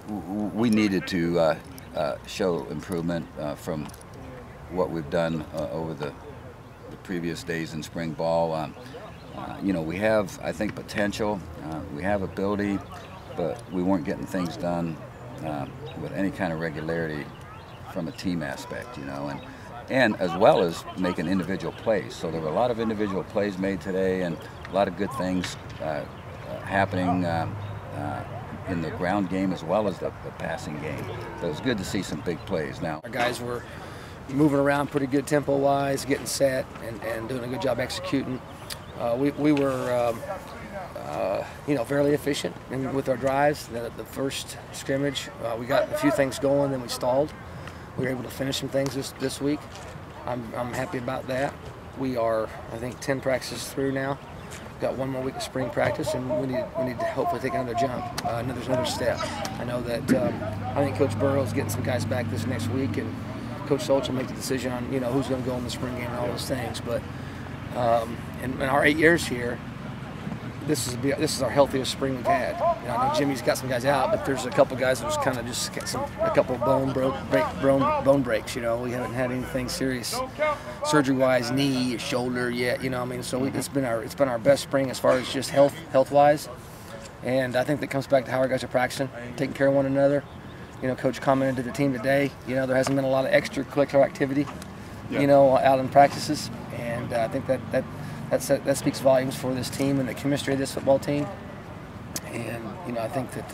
we needed to show improvement from what we've done over the previous days in spring ball. You know, we have, I think, potential. We have ability, but we weren't getting things done with any kind of regularity from a team aspect, you know, and as well as making individual plays. So there were a lot of individual plays made today and a lot of good things happening in the ground game as well as the passing game. So it was good to see some big plays now. Our guys were moving around pretty good tempo-wise, getting set, and doing a good job executing. We were, you know, fairly efficient with our drives. The first scrimmage, we got a few things going, then we stalled. We were able to finish some things this week. I'm happy about that. We are, I think, 10 practices through now. Got one more week of spring practice, and we need to hopefully take another jump, another step. I know that I think Coach Burrow's getting some guys back this next week, and Coach Solich will make the decision on, you know, who's going to go in the spring game and all those things. But in our 8 years here, this is our healthiest spring we've had. You know, I know Jimmy's got some guys out, but there's a couple guys that was kind of just a couple bone breaks. You know, we haven't had anything serious surgery-wise, knee, shoulder yet. You know, I mean, so it's been our best spring as far as just health-wise, and I think that comes back to how our guys are practicing, taking care of one another. You know, Coach commented to the team today. You know, there hasn't been a lot of extracurricular activity, you know, out in practices, and I think that speaks volumes for this team and the chemistry of this football team. And you know, I think that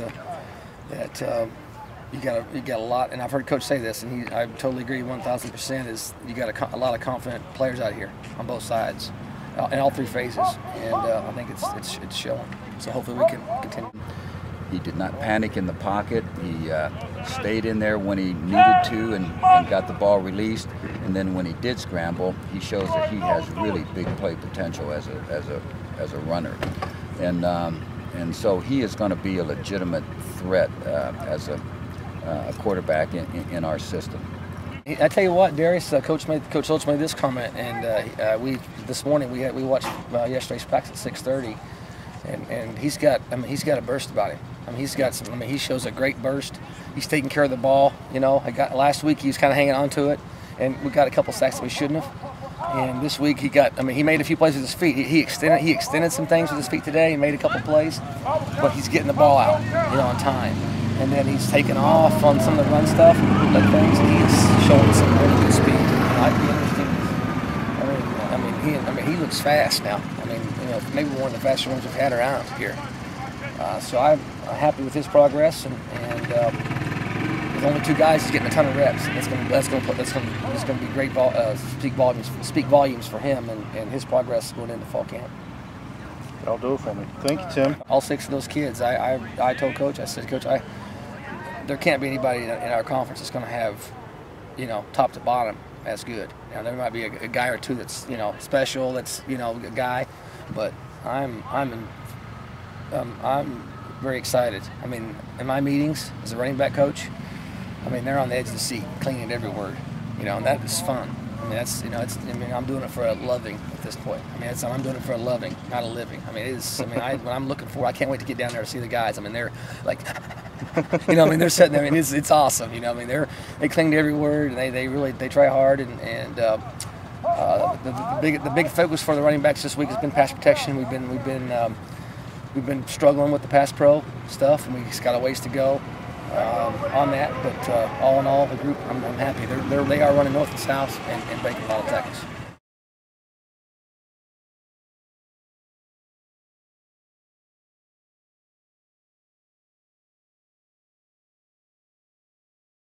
you got a lot. And I've heard Coach say this, and I totally agree 1,000%. Is you got a lot of confident players out here on both sides, in all three phases. And I think it's showing. So hopefully we can continue. He did not panic in the pocket. He stayed in there when he needed to and got the ball released. And then when he did scramble, he shows that he has really big play potential as a runner. And so he is going to be a legitimate threat as a quarterback in our system. I tell you what, Darius, Coach Solich made this comment, and this morning we watched yesterday's practice at 6:30. And he's got a burst about him. I mean, he shows a great burst. He's taking care of the ball. You know, last week he was kind of hanging on to it, and we got a couple sacks that we shouldn't have. And this week he made a few plays with his feet. He extended some things with his feet today. He made a couple plays, but he's getting the ball out, you know, on time. And then he's taking off on some of the run stuff and bootleg things, and he is showing some really good speed. I'd be interested. I mean, he looks fast now. I mean, you know, maybe one of the faster ones we've had around here. So I'm happy with his progress, and with only two guys, he's getting a ton of reps. It's going to be great. Speak volumes for him and his progress going into fall camp. That'll do it for me. Thank you, Tim. All 6 of those kids, I told Coach, I said, Coach, there can't be anybody in our conference that's going to have, you know, top to bottom as good. Now, there might be a guy or two that's, you know, special, that's, you know, a guy, but I'm very excited. I mean, in my meetings as a running back coach, I mean, they're on the edge of the seat, clinging to every word, you know, and that is fun. I mean, that's, you know, I'm doing it for a loving at this point. I mean, I'm doing it for a loving, not a living. I mean, it is. I mean, when I'm looking for, I can't wait to get down there to see the guys. I mean, they're like, you know, I mean, they're sitting there. I mean, it's awesome. You know, I mean, they cling to every word, and they really try hard. And the big focus for the running backs this week has been pass protection. We've been struggling with the pass pro stuff, and we just got a ways to go on that. But all in all, the group, I'm happy. They are running north and south and breaking a lot of tackles.